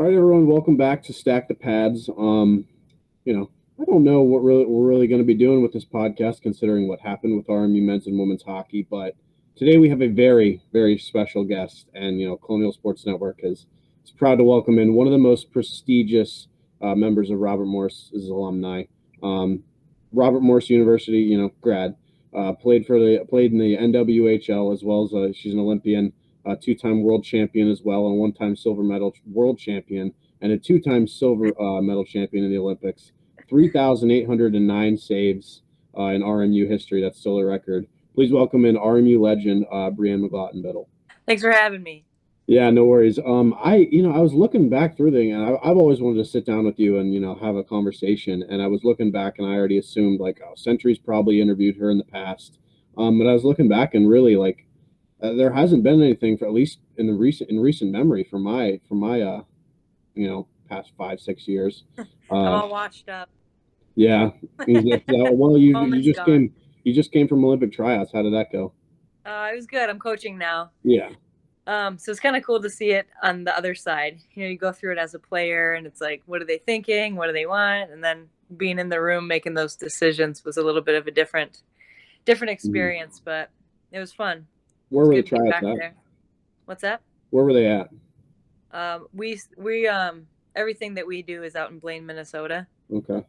All right, everyone, welcome back to Stack the Pads. I don't know what we're really going to be doing with this podcast, considering what happened with RMU men's and women's hockey. But today we have a very, very special guest, and Colonial Sports Network is proud to welcome in one of the most prestigious members of Robert Morris's alumni. Robert Morris University, grad, played in the NWHL as well as she's an Olympian. A two-time world champion as well, and a one-time silver medal world champion, and a two-time silver medal champion in the Olympics. 3,809 saves in RMU history. That's still a record. Please welcome in RMU legend Brianne McLaughlin-Bittle. Thanks for having me. Yeah, no worries. I was looking back through the, and I've always wanted to sit down with you and have a conversation. And I was looking back, and I already assumed Century's probably interviewed her in the past. But I was looking back, and really there hasn't been anything, for at least in recent memory, from my past 5-6 years. I'm all washed up. Yeah. Well, you just came from Olympic tryouts. How did that go? It was good. I'm coaching now. Yeah. So it's kind of cool to see it on the other side. You go through it as a player, and it's like, what are they thinking? What do they want? And then being in the room making those decisions was a little bit of a different experience, but it was fun. Where were the tryouts at? There. What's that? Where were they at? We everything that we do is out in Blaine, Minnesota. Okay.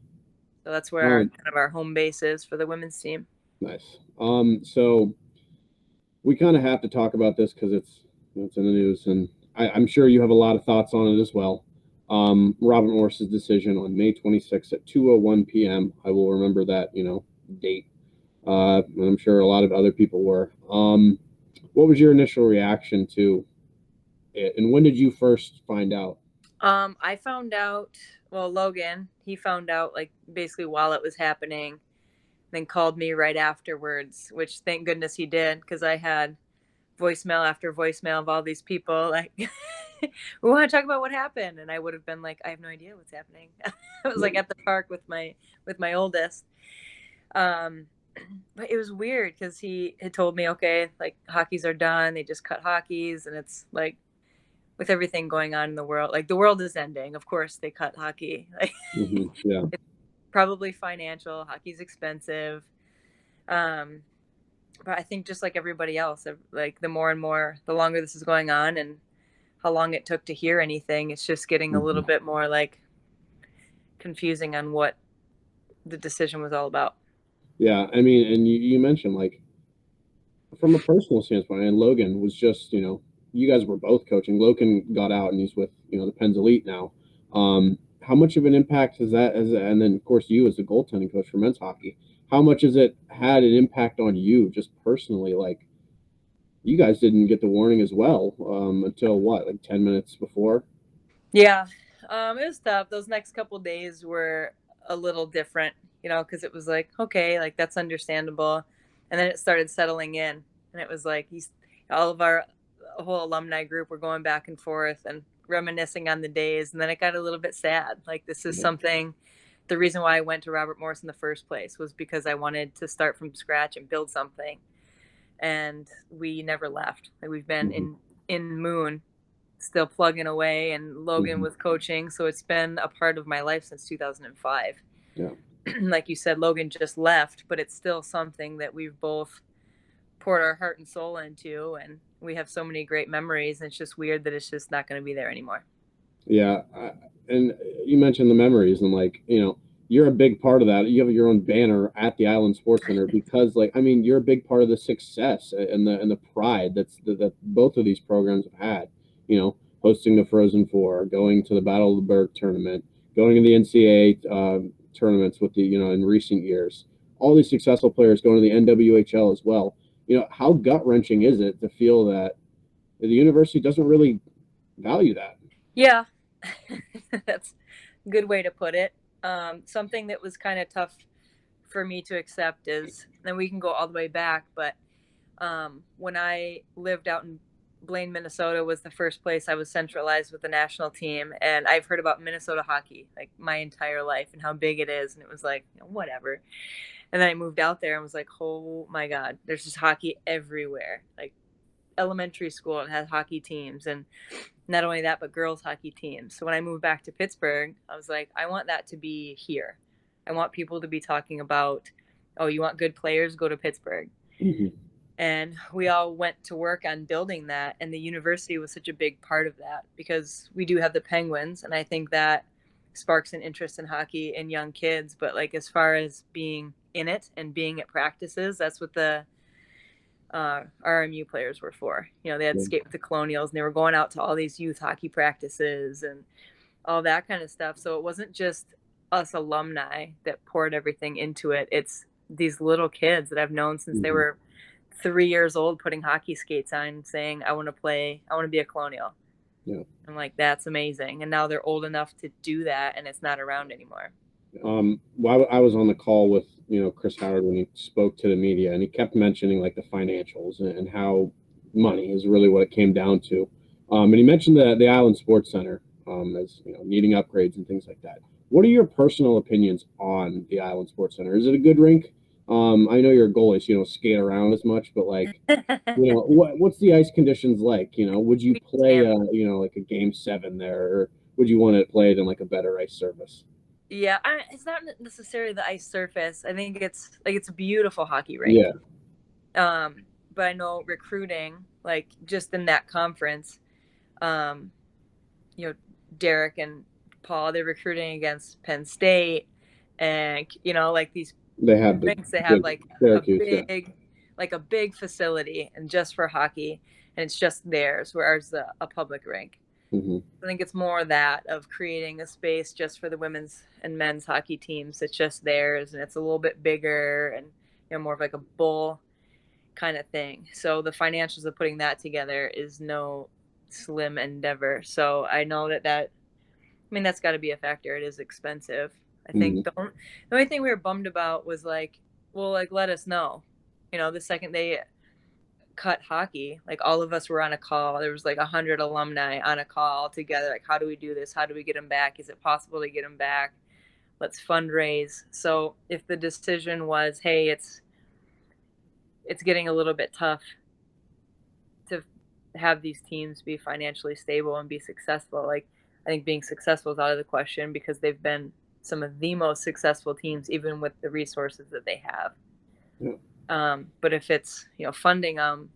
So that's where our home base is for the women's team. Nice. So we kind of have to talk about this because it's in the news, and I'm sure you have a lot of thoughts on it as well. Robert Morris's decision on May 26th at 2:01 p.m. I will remember that date, and I'm sure a lot of other people were. What was your initial reaction to it, and when did you first find out? I found out, Logan, he found out basically while it was happening, then called me right afterwards, which thank goodness he did, because I had voicemail after voicemail of all these people we want to talk about what happened, and I would have been like, I have no idea what's happening. I was at the park with my oldest. But it was weird because he had told me, okay, hockeys are done. They just cut hockeys. And it's with everything going on in the world, the world is ending. Of course, they cut hockey. Yeah. It's probably financial. Hockey's expensive. But I think just like everybody else, the more and more, the longer this is going on and how long it took to hear anything, it's just getting a little bit more confusing on what the decision was all about. Yeah, I mean, and you mentioned from a personal standpoint, and Logan was just, you guys were both coaching. Logan got out and he's with, the Pens Elite now. How much of an impact has that, and then of course you as the goaltending coach for men's hockey, how much has it had an impact on you just personally? You guys didn't get the warning as well until what, 10 minutes before? Yeah, it was tough. Those next couple of days were a little different, because it was okay, that's understandable. And then it started settling in, and it was all of our whole alumni group were going back and forth and reminiscing on the days. And then it got a little bit sad. This is something, the reason why I went to Robert Morris in the first place was because I wanted to start from scratch and build something. And we never left. We've been in Moon, still plugging away, and Logan was coaching. So it's been a part of my life since 2005. Yeah. Like you said, Logan just left, but it's still something that we've both poured our heart and soul into, and we have so many great memories, and it's just weird that it's just not going to be there anymore. Yeah, and you mentioned the memories, and you're a big part of that. You have your own banner at the Island Sports Center because you're a big part of the success and the pride that both of these programs have had. Hosting the Frozen Four, going to the Battle of the Berg tournament, going to the NCAA tournaments with the in recent years. All these successful players going to the NWHL as well. How gut-wrenching is it to feel that the university doesn't really value that? Yeah, that's a good way to put it. Something that was kind of tough for me to accept is, and we can go all the way back, but when I lived out in Blaine, Minnesota was the first place I was centralized with the national team. And I've heard about Minnesota hockey my entire life and how big it is. And it was whatever. And then I moved out there and was oh my God, there's just hockey everywhere. elementary school that had hockey teams, and not only that, but girls hockey teams. So when I moved back to Pittsburgh, I was like, I want that to be here. I want people to be talking about, oh, you want good players, go to Pittsburgh. Mm-hmm. And we all went to work on building that, and the university was such a big part of that, because we do have the Penguins, and I think that sparks an interest in hockey in young kids. But like, as far as being in it and being at practices, that's what the RMU players were for. You know, they had Yeah. skate with the Colonials, and they were going out to all these youth hockey practices and all that kind of stuff. So it wasn't just us alumni that poured everything into it. It's these little kids that I've known since they were 3 years old, putting hockey skates on, saying, I want to play, I want to be a Colonial. Yeah. I'm like, that's amazing. And now they're old enough to do that, and it's not around anymore. Well, I was on the call with, Chris Howard when he spoke to the media, and he kept mentioning like the financials and how money is really what it came down to. And he mentioned the Island Sports Center, as needing upgrades and things like that. What are your personal opinions on the Island Sports Center? Is it a good rink? I know you're a goalie, so you don't skate around as much, but like, what's the ice conditions like? Would you play like a game 7 there, or would you want it played in like a better ice surface? Yeah, it's not necessarily the ice surface. I think it's a beautiful hockey rink. Yeah. But I know recruiting, like just in that conference, Derek and Paul, they're recruiting against Penn State, and like these They have rinks, they have like Syracuse, a big facility, and just for hockey, and it's just theirs, whereas a public rink. Mm-hmm. I think it's more that of creating a space just for the women's and men's hockey teams. It's just theirs, and it's a little bit bigger, and more of like a bowl kind of thing. So the financials of putting that together is no slim endeavor. So I know that that's got to be a factor. It is expensive. I think the only thing we were bummed about was like, well, like, let us know, the second they cut hockey, like all of us were on a call. There was like 100 alumni on a call together. Like, how do we do this? How do we get them back? Is it possible to get them back? Let's fundraise. So if the decision was, hey, it's getting a little bit tough to have these teams be financially stable and be successful, like, I think being successful is out of the question, because they've been some of the most successful teams, even with the resources that they have. Yeah. But if it's funding them,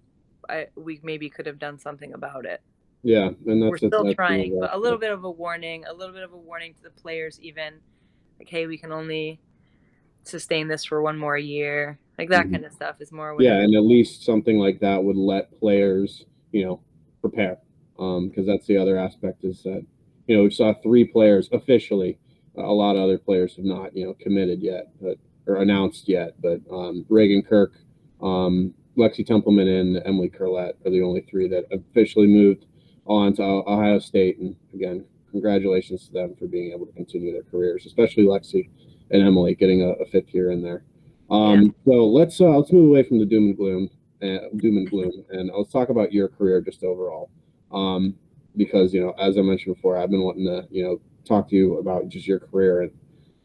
we maybe could have done something about it. Yeah, and we're still trying, but a little bit of a warning to the players, even like, hey, we can only sustain this for one more year, like that kind of stuff is more. Yeah, and at least something like that would let players, prepare, because that's the other aspect is that, we saw 3 players officially. A lot of other players have not, committed yet, or announced yet. But Reagan Kirk, Lexi Templeman, and Emily Curlett are the only 3 that officially moved on to Ohio State. And again, congratulations to them for being able to continue their careers, especially Lexi and Emily getting a 5th year in there. So let's move away from the doom and gloom, and let's talk about your career just overall. Because as I mentioned before, I've been wanting to talk to you about just your career, and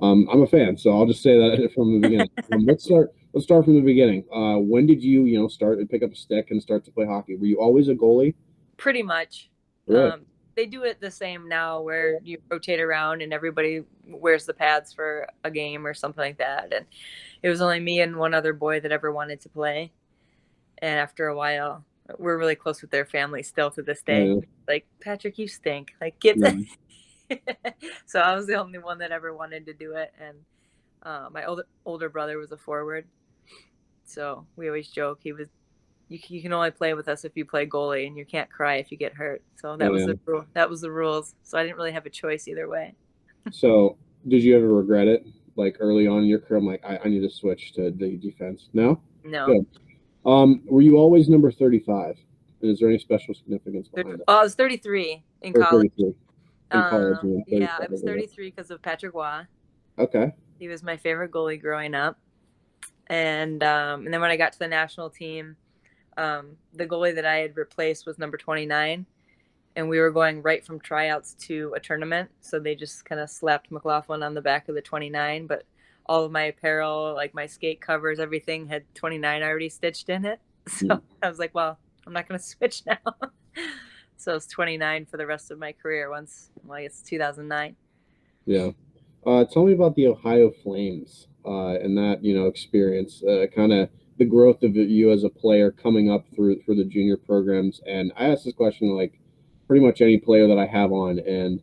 I'm a fan, so I'll just say that from the beginning. Let's start from the beginning. When did you start and pick up a stick and start to play hockey? Were you always a goalie? Pretty much. Really? They do it the same now, where you rotate around and everybody wears the pads for a game or something like that. And it was only me and one other boy that ever wanted to play. And after a while, we're really close with their family still to this day. Like, Patrick, you stink. Like, get that. So I was the only one that ever wanted to do it. And my older brother was a forward. So we always joke, you can only play with us if you play goalie, and you can't cry if you get hurt. So that was the rule. That was the rules. So I didn't really have a choice either way. So did you ever regret it? Like early on in your career, I'm like, I need to switch to the defense. No? No. Good. Were you always number 35? And is there any special significance behind it? I was 33 in college. 33. In college, yeah, I was 33 because of Patrick Waugh. Okay. He was my favorite goalie growing up. And then when I got to the national team, the goalie that I had replaced was number 29, and we were going right from tryouts to a tournament. So they just kind of slapped McLaughlin on the back of the 29, but all of my apparel, like my skate covers, everything had 29 already stitched in it. So I was like, well, I'm not going to switch now. So I was 29 for the rest of my career it's 2009. Yeah. Tell me about the Ohio Flames and that, experience, kind of the growth of you as a player coming up through the junior programs. And I ask this question like pretty much any player that I have on, and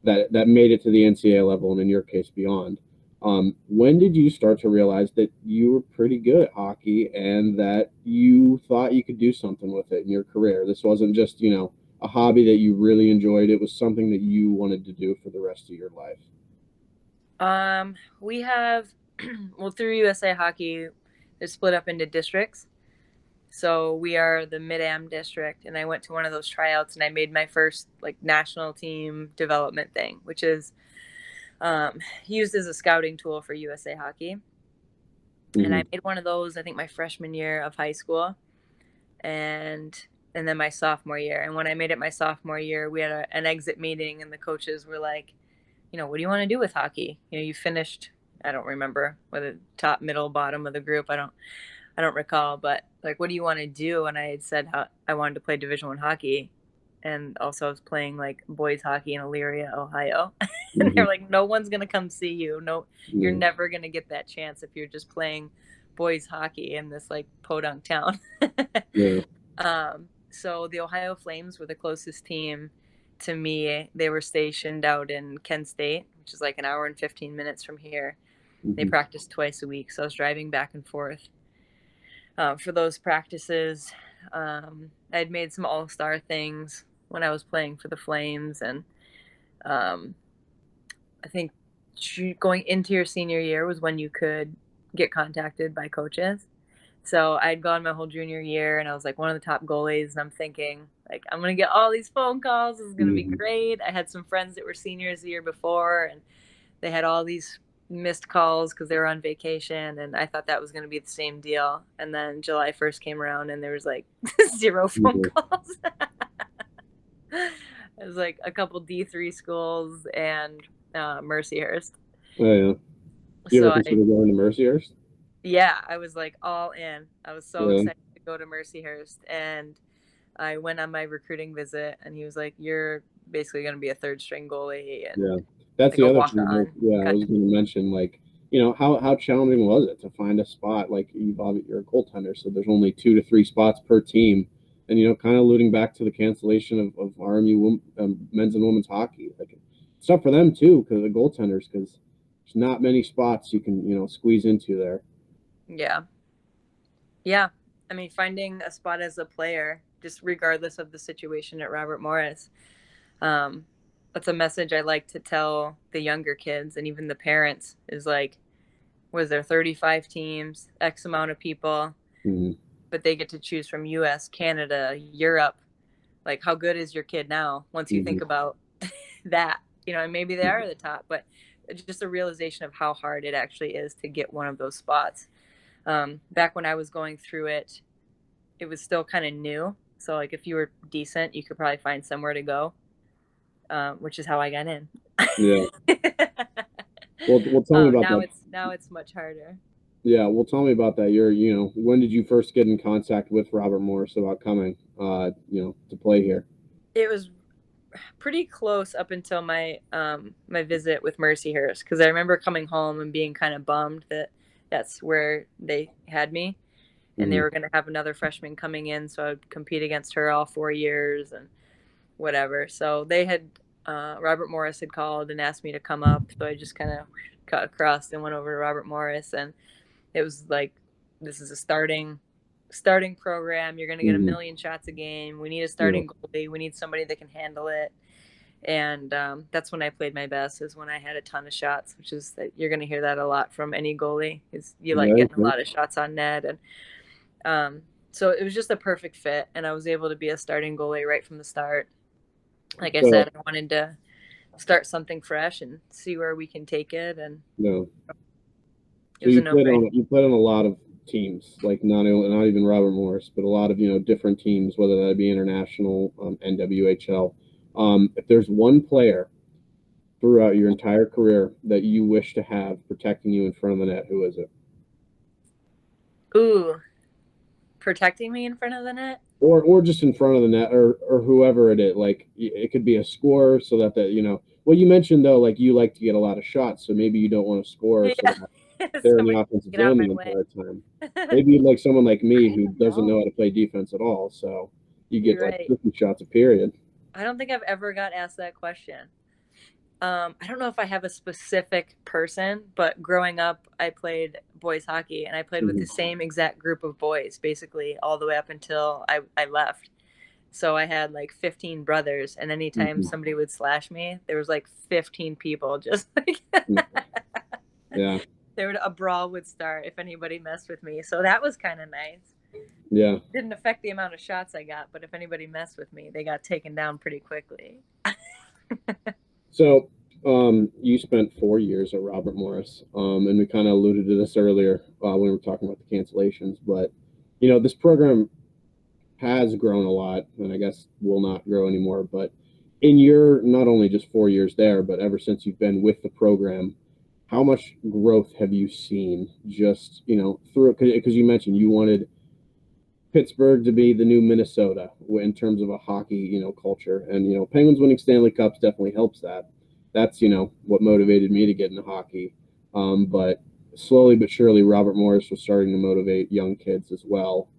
that made it to the NCAA level, and in your case beyond. When did you start to realize that you were pretty good at hockey and that you thought you could do something with it in your career? This wasn't just, a hobby that you really enjoyed. It was something that you wanted to do for the rest of your life. We have, well, through USA Hockey, they're split up into districts. So we are the Mid-Am district, and I went to one of those tryouts, and I made my first like national team development thing, which is used as a scouting tool for USA Hockey. Mm-hmm. And I made one of those, I think, my freshman year of high school, and then my sophomore year. And when I made it my sophomore year, we had an exit meeting, and the coaches were like, what do you want to do with hockey? You finished, I don't remember whether top, middle, bottom of the group. I don't recall, but like, what do you want to do? And I had said how I wanted to play Division I hockey, and also I was playing like boys hockey in Elyria, Ohio. And they're like, no one's gonna come see you. No, you're never gonna get that chance if you're just playing boys hockey in this like podunk town. Yeah. So the Ohio Flames were the closest team to me. They were stationed out in Kent State, which is like an hour and 15 minutes from here. They practiced twice a week, so I was driving back and forth for those practices. I'd made some all-star things when I was playing for the Flames, and I think going into your senior year was when you could get contacted by coaches. So I'd gone my whole junior year, and I was like one of the top goalies, and I'm thinking like, I'm gonna get all these phone calls. This is gonna be great. I had some friends that were seniors the year before, and they had all these missed calls because they were on vacation, and I thought that was going to be the same deal. And then July 1st came around, and there was like 0 phone calls. It was like a couple D3 schools and Mercyhurst. Oh yeah. You ever consider going to Mercyhurst? Yeah, I was like all in. I was so excited to go to Mercyhurst, and I went on my recruiting visit, and he was like, "You're basically going to be a third string goalie." And yeah, that's like the other thing. I was going to mention, like, how challenging was it to find a spot? Like, you're a goaltender, so there's only 2 to 3 spots per team, and kind of alluding back to the cancellation of RMU men's and women's hockey. Like, it's tough for them too, because the goaltenders, because there's not many spots you can squeeze into there. Yeah. I mean, finding a spot as a player, just regardless of the situation at Robert Morris, that's a message I like to tell the younger kids and even the parents is like, was there 35 teams, X amount of people, but they get to choose from US, Canada, Europe. Like, how good is your kid now once you think about that? And maybe they are the top, but just a realization of how hard it actually is to get one of those spots. Back when I was going through it, it was still kind of new. So like if you were decent, you could probably find somewhere to go, which is how I got in. Yeah. Well, tell me about that. Now it's much harder. Yeah, well, tell me about that. When did you first get in contact with Robert Morris about coming, to play here? It was pretty close up until my my visit with Mercyhurst, because I remember coming home and being kind of bummed that that's where they had me, and they were going to have another freshman coming in, so I'd compete against her all 4 years and whatever. So they had Robert Morris had called and asked me to come up, so I just kind of cut across and went over to Robert Morris, and it was like, this is a starting program. You're going to get 1 million shots a game. We need a starting goalie. We need somebody that can handle it. And that's when I played my best, is when I had a ton of shots, which is that you're going to hear that a lot from any goalie, is you like getting a lot of shots on net. And so it was just a perfect fit, and I was able to be a starting goalie right from the start. Like I said, I wanted to start something fresh and see where we can take it. And so you played on a lot of teams, like not even Robert Morris, but a lot of different teams, whether that be international, NWHL. If there's one player throughout your entire career that you wish to have protecting you in front of the net, who is it? Ooh, protecting me in front of the net? or just in front of the net, or whoever it is. Like it could be a score, so that Well, you mentioned though, like you like to get a lot of shots, so maybe you don't want to score so Yeah. that they're in the Somebody offensive get out of zone my the way. entire time. Maybe like someone like me I who don't doesn't know know. how to play defense at all, so you get You're like right. 50 shots a period. I don't think I've ever got asked that question. I don't know if I have a specific person, but growing up, I played boys hockey and I played with the Hmm. same exact group of boys basically all the way up until I left. So I had like 15 brothers, and anytime Hmm. somebody would slash me, there was like 15 people just like Yeah, a brawl would start if anybody messed with me. So that was kind of nice. yeah. Didn't affect the amount of shots I got, but if anybody messed with me, they got taken down pretty quickly. So, you spent 4 years at Robert Morris, and we kind of alluded to this earlier when we were talking about the cancellations. But this program has grown a lot, and I guess will not grow anymore. But in your not only just 4 years there, but ever since you've been with the program, how much growth have you seen? Just through because you mentioned you wanted Pittsburgh to be the new Minnesota in terms of a hockey, culture. And Penguins winning Stanley Cups definitely helps that. That's what motivated me to get into hockey. But slowly but surely, Robert Morris was starting to motivate young kids as well.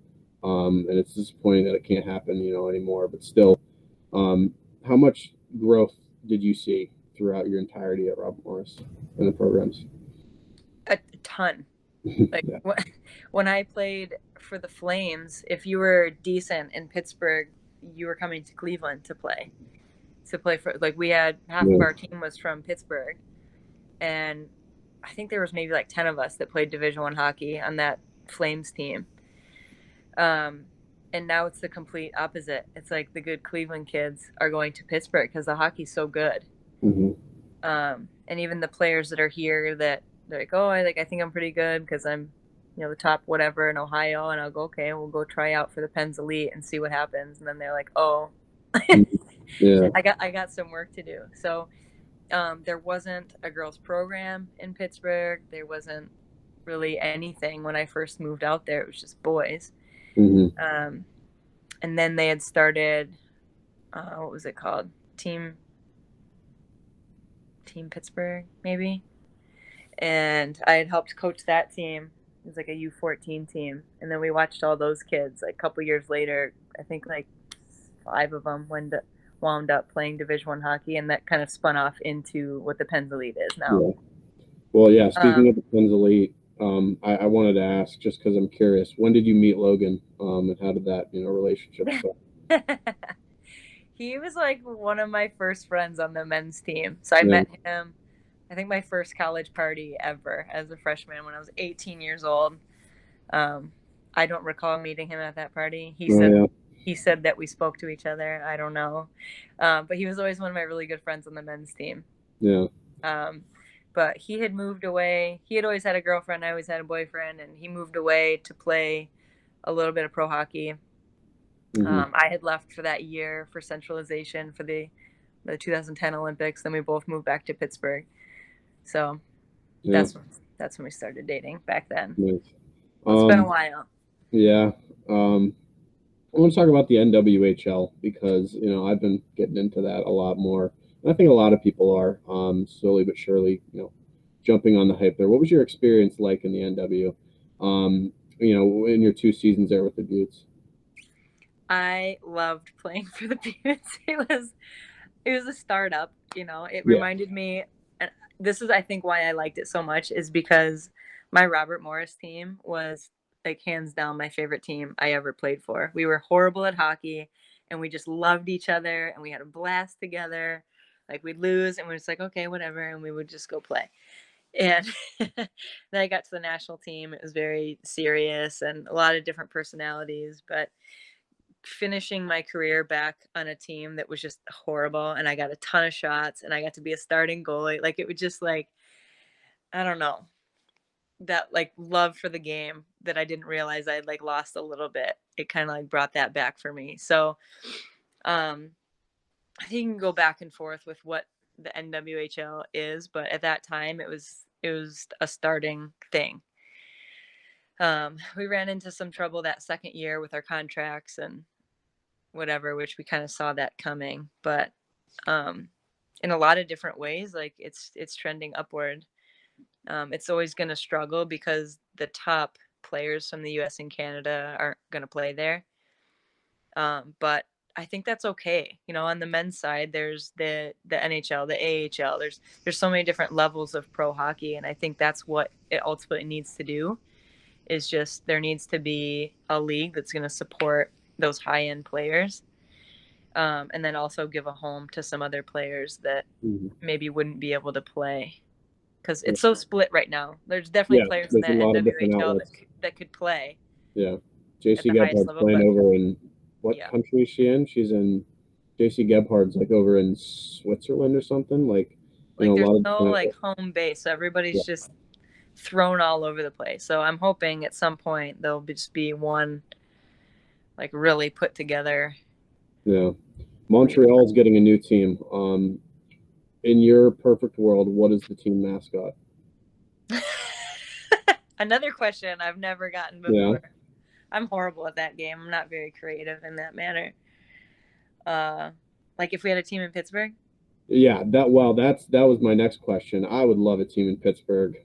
And it's disappointing that it can't happen, anymore. But still, how much growth did you see throughout your entirety at Robert Morris in the programs? A ton. Like Yeah. when I played for the Flames, if you were decent in Pittsburgh, you were coming to Cleveland to play for, like, we had half of Yeah. our team was from Pittsburgh, and I think there was maybe like 10 of us that played Division 1 hockey on that Flames team. Um, and now it's the complete opposite. It's like the good Cleveland kids are going to Pittsburgh because the hockey's so good. Hmm. And even the players that are here that they're like, oh, I think I'm pretty good because I'm, the top whatever in Ohio, and I'll go, okay, we'll go try out for the Pens Elite and see what happens. And then they're like, oh, Yeah. I got some work to do. So there wasn't a girls program in Pittsburgh. There wasn't really anything when I first moved out there. It was just boys. Hmm. Um, and then they had started, what was it called? Team Pittsburgh, maybe. And I had helped coach that team. It was like a U14 team, and then we watched all those kids. Like a couple years later, I think like 5 of them wound up playing Division 1 hockey, and that kind of spun off into what the Pens Elite is now. Yeah. Well, yeah. Speaking Um, of the Pens Elite, I wanted to ask just because I'm curious. When did you meet Logan, and how did that relationship start? he was like one of my first friends on the men's team. So I Yeah. met him, I think my first college party ever as a freshman when I was 18 years old. Um, I don't recall meeting him at that party. He Oh said yeah. he said that we spoke to each other. I don't know, but he was always one of my really good friends on the men's team. Yeah. Um, but he had moved away. He had always had a girlfriend. I always had a boyfriend, and he moved away to play a little bit of pro hockey. Hmm. I had left for that year for centralization for the 2010 Olympics. Then we both moved back to Pittsburgh. So Yeah. that's when we started dating back then. Nice. So it's been a Um. while. Yeah. I want to talk about the NWHL because I've been getting into that a lot more. And I think a lot of people are slowly but surely jumping on the hype there. What was your experience like in the NW? In your 2 seasons there with the Buttes. I loved playing for the Buttes. It was a startup. It Yeah. reminded me, and this is I think why I liked it so much is because my Robert Morris team was like hands down my favorite team I ever played for. We were horrible at hockey, and we just loved each other, and we had a blast together. Like we'd lose, and we're just like, okay, whatever, and we would just go play. And then I got to the national team. It was very serious and a lot of different personalities, but finishing my career back on a team that was just horrible, and I got a ton of shots, and I got to be a starting goalie. Like it would just like, I don't know, that like love for the game that I didn't realize I'd like lost a little bit. It kind of like brought that back for me. So um I think you can go back and forth with what the NWHL is, but at that time it was a starting thing. We ran into some trouble that second year with our contracts, and whatever, which we kind of saw that coming. But in a lot of different ways, like it's trending upward. It's always going to struggle because the top players from the US and Canada aren't going to play there. But I think that's okay. You know, on the men's side, there's the NHL, the AHL. There's so many different levels of pro hockey, and I think that's what it ultimately needs to do. Is just there needs to be a league that's going to support those high end players, and then also give a home to some other players that maybe wouldn't be able to play, because it's so split right now. There's definitely players in the NWHL that could play. Yeah, JC Gebhard's playing over in what country is she in? She's in JC Gebhard's like over in Switzerland or something. Like there's no like home base, so everybody's just thrown all over the place. So I'm hoping at some point there'll just be one like really put together. Yeah, Montreal's getting a new team. In your perfect world, what is the team mascot? Another question I've never gotten before. Yeah. I'm horrible at that game. I'm not very creative in that manner. Like if we had a team in Pittsburgh? Yeah, that was my next question. I would love a team in Pittsburgh.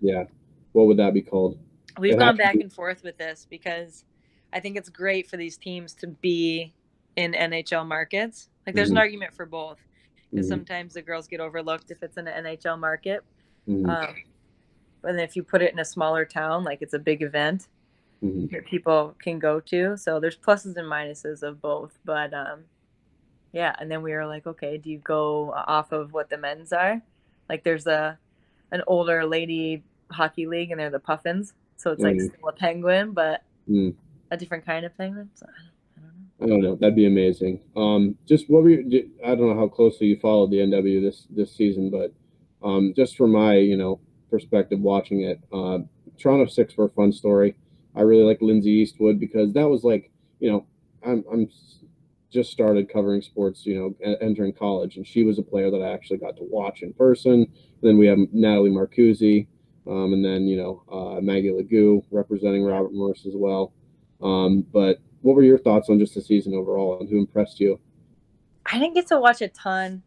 Yeah. What would that be called? We've gone back and forth with this because I think it's great for these teams to be in NHL markets. Like there's an argument for both, because sometimes the girls get overlooked if it's in an NHL market. But then if you put it in a smaller town, like it's a big event that people can go to. So there's pluses and minuses of both. But yeah, and then we were like, okay, do you go off of what the men's are? Like there's an older lady hockey league, and they're the Puffins. So it's like still a penguin, but a different kind of penguin. So I don't know. That'd be amazing. Just what were you, I don't know how closely you followed the NW this season, but just from my perspective watching it, Toronto 6 for a fun story. I really like Lindsay Eastwood because that was like I'm just started covering sports, entering college, and she was a player that I actually got to watch in person. Then we have Natalie Marcuzzi, and then Maggie Legoux representing Robert Morris as well. But what were your thoughts on just the season overall, and who impressed you? I didn't get to watch a ton.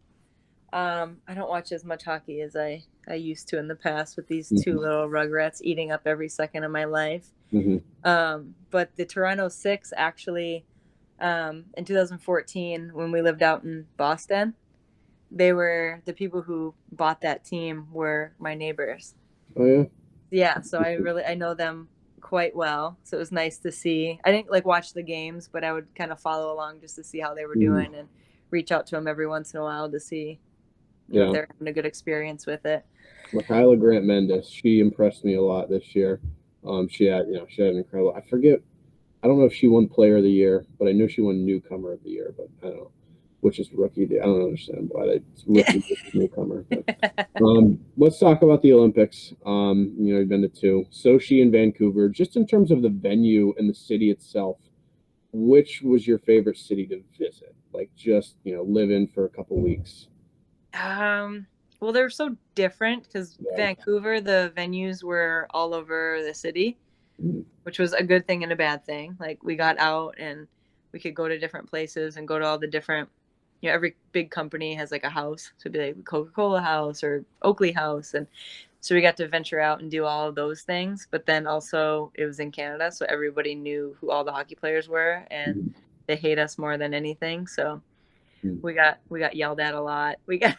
I don't watch as much hockey as I used to in the past, with these two little rugrats eating up every second of my life. But the Toronto 6 actually, in 2014, when we lived out in Boston, they were the people who bought that team were my neighbors. Oh yeah. Yeah, so I know them quite well. So it was nice to see. I didn't watch the games, but I would kind of follow along just to see how they were doing and reach out to them every once in a while to see if they're having a good experience with it. Michaela Grant Mendes, she impressed me a lot this year. She had an incredible. I don't know if she won Player of the Year, but I know she won Newcomer of the Year. But I don't know, which is rookie. I don't understand why it's rookie newcomer. But, let's talk about the Olympics. You've been to 2, Sochi and Vancouver. Just in terms of the venue and the city itself, which was your favorite city to visit? Like just live in for a couple weeks. Well, they're so different because Vancouver, the venues were all over the city, which was a good thing and a bad thing. Like we got out and we could go to different places and go to all the different, every big company has like a house. So it'd be like Coca-Cola House or Oakley House. And so we got to venture out and do all of those things. But then also it was in Canada, so everybody knew who all the hockey players were, and they hate us more than anything. So we got yelled at a lot. We got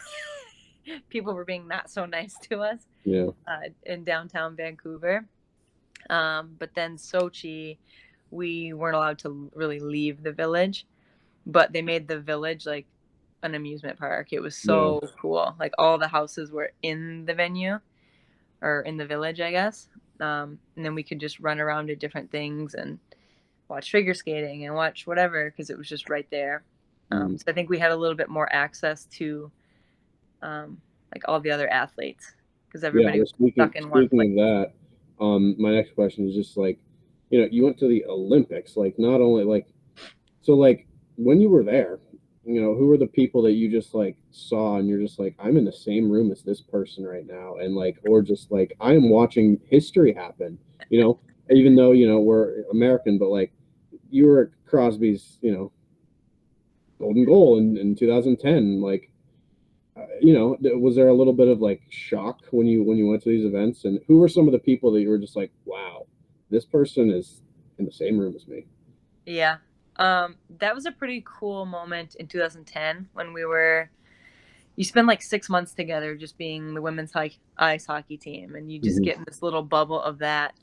people were being not so nice to us in downtown Vancouver. But then Sochi, we weren't allowed to really leave the village, but they made the village like an amusement park. It was so cool. Like all the houses were in the venue or in the village, I guess. And then we could just run around to different things and watch figure skating and watch whatever, because it was just right there. So I think we had a little bit more access to like all the other athletes, because everybody was stuck in one place. Speaking of that, my next question is just like, you went to the Olympics, like not only like, so like when you were there, who were the people that you just like saw and you're just like, I'm in the same room as this person right now, and like, or just like I am watching history happen, even though we're American, but like you were at Crosby's, golden goal in 2010. Like, was there a little bit of like shock when you went to these events? And who were some of the people that you were just like, wow, this person is in the same room as me? Yeah. That was a pretty cool moment in 2010 when you spend like 6 months together just being the women's ice hockey team, and you just Mm-hmm. get in this little bubble of that.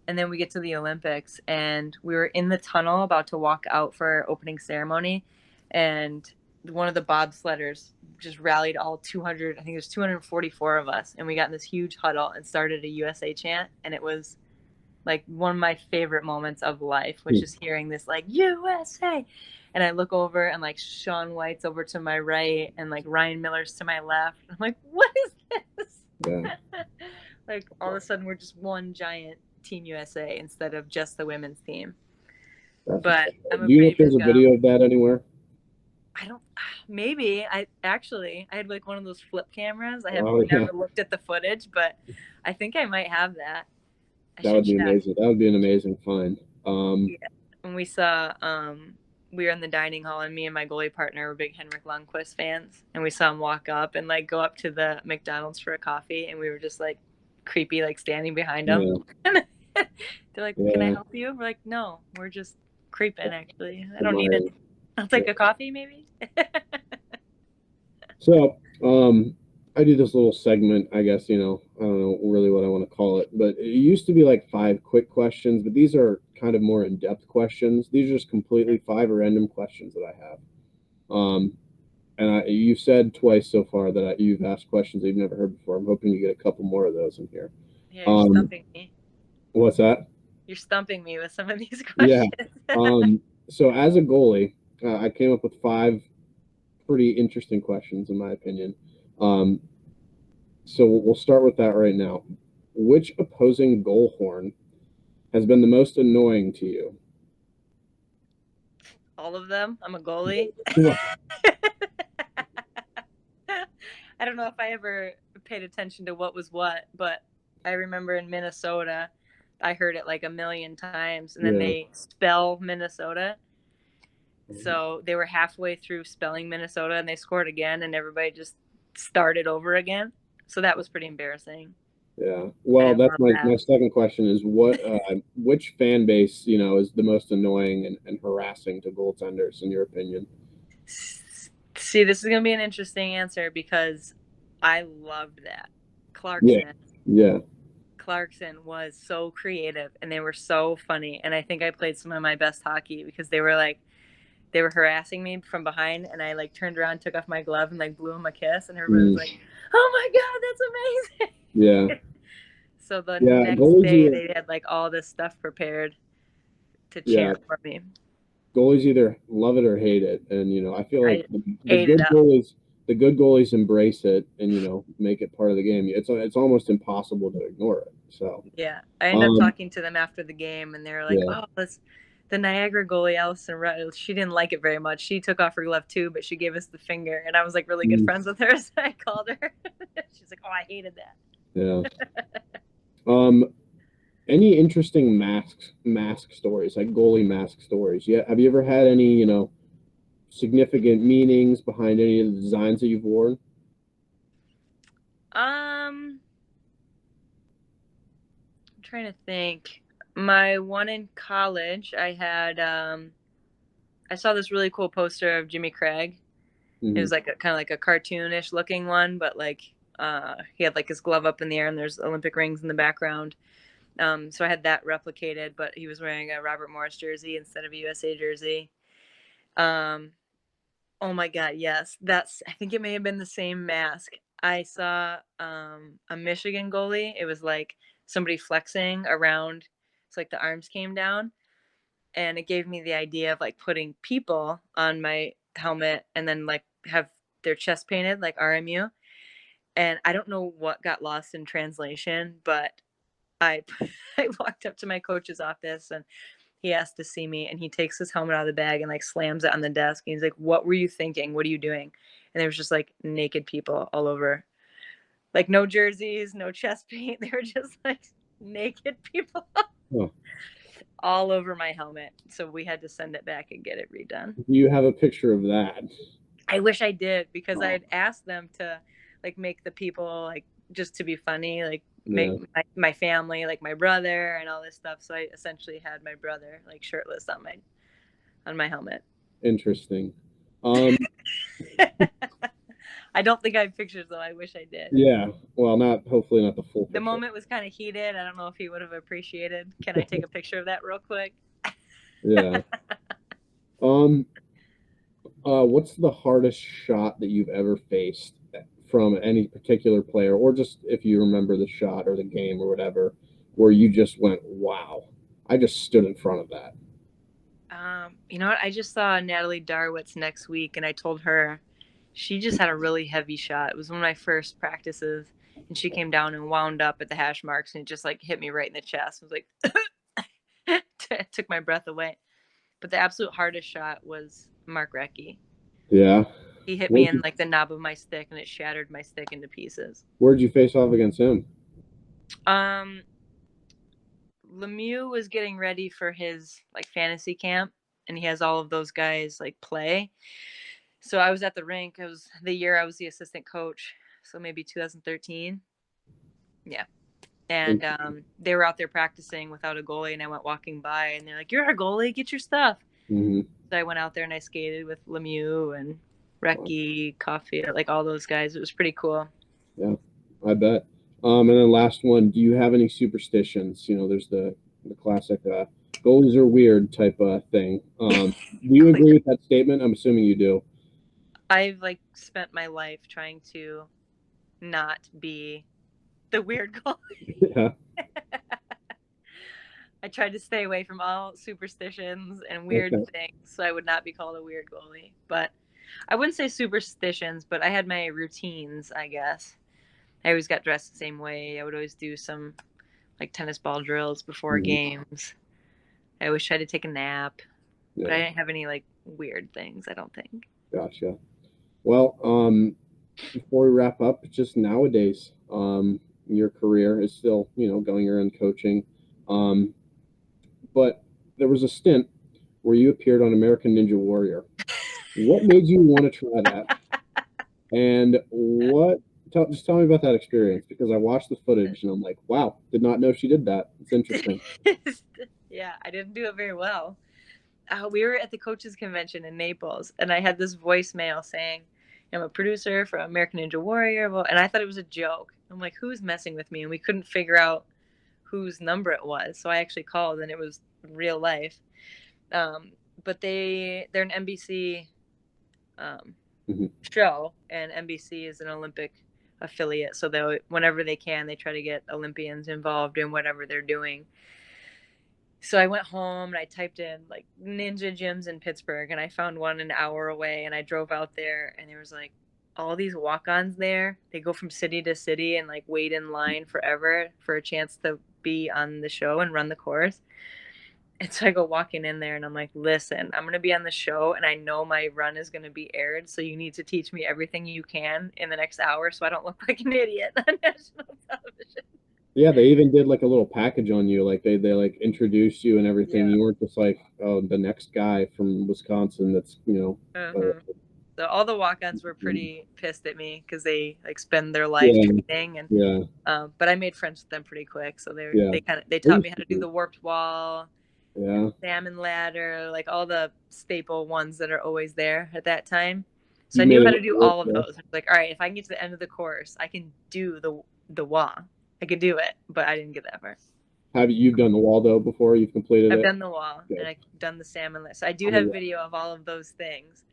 And then we get to the Olympics, and we were in the tunnel about to walk out for our opening ceremony, and one of the bobsledders just rallied all 200, I think it was 244 of us, and we got in this huge huddle and started a USA chant, and it was like one of my favorite moments of life, which is hearing this like USA. And I look over, and like Shaun White's over to my right and like Ryan Miller's to my left. I'm like, what is this? Yeah. Like all of a sudden we're just one giant Team USA instead of just the women's team. That's But I'm Do you know if afraid there's to a go. video of that anywhere? I don't, maybe I had like one of those flip cameras. I have Oh yeah, never looked at the footage, but I think I might have that. I that should would be check. amazing. That would be an amazing find. Yeah. And we were in the dining hall, and me and my goalie partner were big Henrik Lundqvist fans, and we saw him walk up and like go up to the McDonald's for a coffee, and we were just like creepy, like standing behind him. Yeah, They're like, "Can I yeah, help you?" We're like, "No, we're just creeping. Actually, I don't need it. admiring. I'll Yeah. take a coffee, maybe." So, I do this little segment, I guess, I don't know really what I want to call it, but it used to be like five quick questions, but these are kind of more in-depth questions. These are just completely five random questions that I have. Um, and you've said twice so far that you've asked questions that you've never heard before. I'm hoping to get a couple more of those in here. Yeah, you're Um, stumping me. what's that? You're stumping me with some of these Yeah. questions. So as a goalie, I came up with five pretty interesting questions, in my opinion. Um, so we'll start with that right now. Which opposing goal horn has been the most annoying to you? All of them. I'm a goalie. Well, I don't know if I ever paid attention to what was what, but I remember in Minnesota, I heard it like a million times, and then yeah. they spell Minnesota. So they were halfway through spelling Minnesota, and they scored again, and everybody just started over again. So that was pretty embarrassing. Yeah. I Well, didn't that's love my that. second question is which fan base, is the most annoying and harassing to goaltenders in your opinion? See, this is going to be an interesting answer because I loved that. Yeah. Clarkson. Yeah. Clarkson was so creative, and they were so funny. And I think I played some of my best hockey because they were harassing me from behind, and I like turned around, took off my glove, and like blew him a kiss, and everybody was Mm, like, "Oh my god, that's yeah. amazing!" So the Yeah. next Goalies day, either they had like all this stuff prepared to yeah. chant for me. Goalies either love it or hate it. And I feel like I the ate it good up. goalies embrace it and make it part of the game. It's almost impossible to ignore it. So, Yeah, I ended up um talking to them after the game, and they were like, yeah. "Oh, this the Niagara goalie Allison Rudd. She didn't like it very much. She took off her glove too, but she gave us the finger." And I was like really good Mm, friends with her, so I called her. She's like, "Oh, I hated yeah. that." Um any interesting mask stories, like goalie mask stories? Yeah, have you ever had any, significant meanings behind any of the designs that you've worn? I'm trying to think. My one in college, I saw this really cool poster of Jimmy Craig. It Hmm. was like a kind of like a cartoonish looking one, but like he had like his glove up in the air, and there's Olympic rings in the background. So I had that replicated, but he was wearing a Robert Morris jersey instead of a USA jersey. Um, oh my God, yes, I think it may have been the same mask. I saw a Michigan goalie. It was like somebody flexing around. It's like the arms came down, and it gave me the idea of like putting people on my helmet and then like have their chest painted like RMU. And I don't know what got lost in translation, but I I walked up to my coach's office, and he asked to see me, and he takes his helmet out of the bag and like slams it on the desk, and he's like, "What were you thinking? What are you doing?" And there was just like naked people all over. Like no jerseys, no chest paint. They were just like naked people. Oh, all over my helmet. So we had to send it back and get it redone. Do you have a picture of that? I wish I did, because I Oh, had asked them to like make the people like just to be funny, like yeah, make my family, like my brother and all this stuff. So I essentially had my brother like shirtless on my helmet. interesting. Um, I don't think I have pictures though. I wish I did. yeah. Well, hopefully not the full The picture. moment was kind of heated. I don't know if he would have appreciated. Can I take a picture of that real quick? Yeah. Um, what's the hardest shot that you've ever faced from any particular player, or just if you remember the shot or the game or whatever, where you just went, "Wow, I just stood in front of that." You know what? I just saw Natalie Darwitz next week, and I told her she just had a really heavy shot. It was one of my first practices, and she came down and wound up at the hash marks, and it just like hit me right in the chest. I was like, it took my breath away. But the absolute hardest shot was Mark Recchi. Yeah. He hit me Where'd in you, like the knob of my stick, and it shattered my stick into pieces. where'd you face off against him? Um, Lemieux was getting ready for his like fantasy camp, and he has all of those guys like play. So I was at the rink. It was the year I was the assistant coach, so maybe 2013. Yeah. And they were out there practicing without a goalie, and I went walking by, and they're like, "You're a goalie, get your stuff." Mm-hmm. So I went out there and I skated with Lemieux and Recchi, Coffee, like all those guys. It was pretty cool. Yeah, I bet. And then last one, do you have any superstitions? You know, there's the classic goalies are weird type thing. Do you agree with that statement? I'm assuming you do. I've like spent my life trying to not be the weird goalie. Yeah. I tried to stay away from all superstitions and weird Okay. things, so I would not be called a weird goalie. But I wouldn't say superstitions, but I had my routines, I guess. I always got dressed the same way. I would always do some like tennis ball drills before Mhm. games. I always tried to take a nap, but I Yeah. didn't have any like weird things, I don't think. Gotcha. Well, before we wrap up, just nowadays, your career is still, going around coaching. Um, but there was a stint where you appeared on American Ninja Warrior. What made you want to try that? And just tell me about that experience, because I watched the footage and I'm like, wow, did not know she did that. It's interesting. Yeah, I didn't do it very well. We were at the coaches convention in Naples, and I had this voicemail saying, "I'm a producer for American Ninja Warrior," and I thought it was a joke. I'm like, "Who's messing with me?" And we couldn't figure out whose number it was, so I actually called, and it was real life. But they're an NBC um, Mhm. show, and NBC is an Olympic affiliate, so they whenever they can, they try to get Olympians involved in whatever they're doing. So I went home and I typed in like ninja gyms in Pittsburgh, and I found one an hour away, and I drove out there, and there was like all these walk-ons there. They go from city to city and like wait in line forever for a chance to be on the show and run the course. And so I go walking in there, and I'm like, "Listen, I'm going to be on the show, and I know my run is going to be aired, so you need to teach me everything you can in the next hour so I don't look like an idiot on national television." Yeah, they even did like a little package on you. Like they like introduced you and everything. Yeah. You weren't just like, oh, the next guy from Wisconsin that's, Uh-huh. So all the walk-ons were pretty pissed at me because they like spend their life yeah, training, and yeah, but I made friends with them pretty quick. So yeah. they I taught me used how to to do do- the warped wall and Yeah. salmon ladder, like all the staple ones that are always there at that time. So You I made knew how it to do work, all of yeah. those. I was like, all right, if I can get to the end of the course, I can do the wall. I could do it, but I didn't get that far. Have you've done the wall though before? You've completed I've it? done the wall and Good. I've done the salmon list. So I do Oh, have yeah. video of all of those things.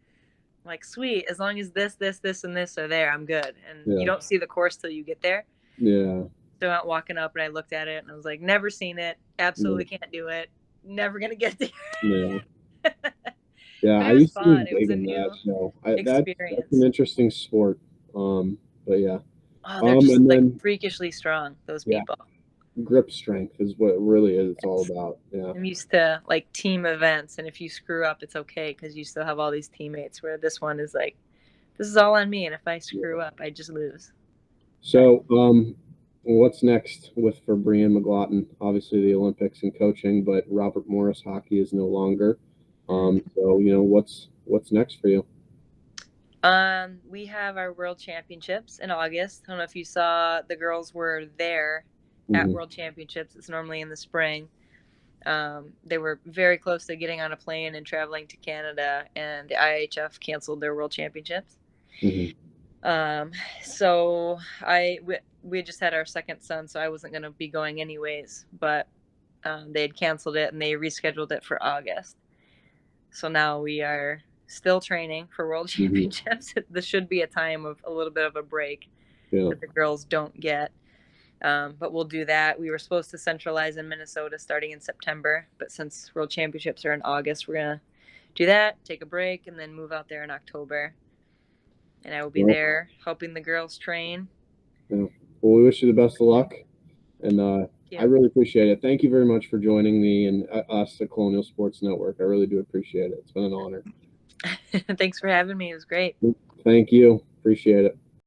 I'm like, sweet, as long as this, and this are there, I'm good. And you Yeah. don't see the course till you get there. Yeah. So I went walking up and I looked at it and I was like, never seen it, Yeah. absolutely can't do it, never gonna get there. Yeah. Yeah. But I it was used to fun. be It was big a in that, new so that's an experience. interesting sport. But yeah. Oh, they're just And like then freakishly strong, those yeah, people. grip strength is what it really is. It's all Yes. about. Yeah. I'm used to like team events, and if you screw up, it's okay because you still have all these teammates. Where this one is like, this is all on me, and if I Yeah. screw up, I just lose. But So, What's next for Brianne McLaughlin? Obviously the Olympics and coaching, but Robert Morris hockey is no longer. So what's next for you? We have our World Championships in August. I don't know if you saw the girls were there at World Championships. It's normally in the spring. They were very close to getting on a plane and traveling to Canada, and the IHF canceled their World Championships. So we just had our second son, so I wasn't going to be going anyways, but they had canceled it and they rescheduled it for August. So now we are still training for World Championships. This should be a time of a little bit of a break that the girls don't get. But we'll do that. We were supposed to centralize in Minnesota starting in September, but since World Championships are in August, we're going to do that, take a break, and then move out there in October. And I will be there helping the girls train. Yeah. Well, we wish you the best of luck, and I really appreciate it. Thank you very much for joining me and us at Colonial Sports Network. I really do appreciate it. It's been an honor. Thanks for having me. It was great. Thank you. Appreciate it.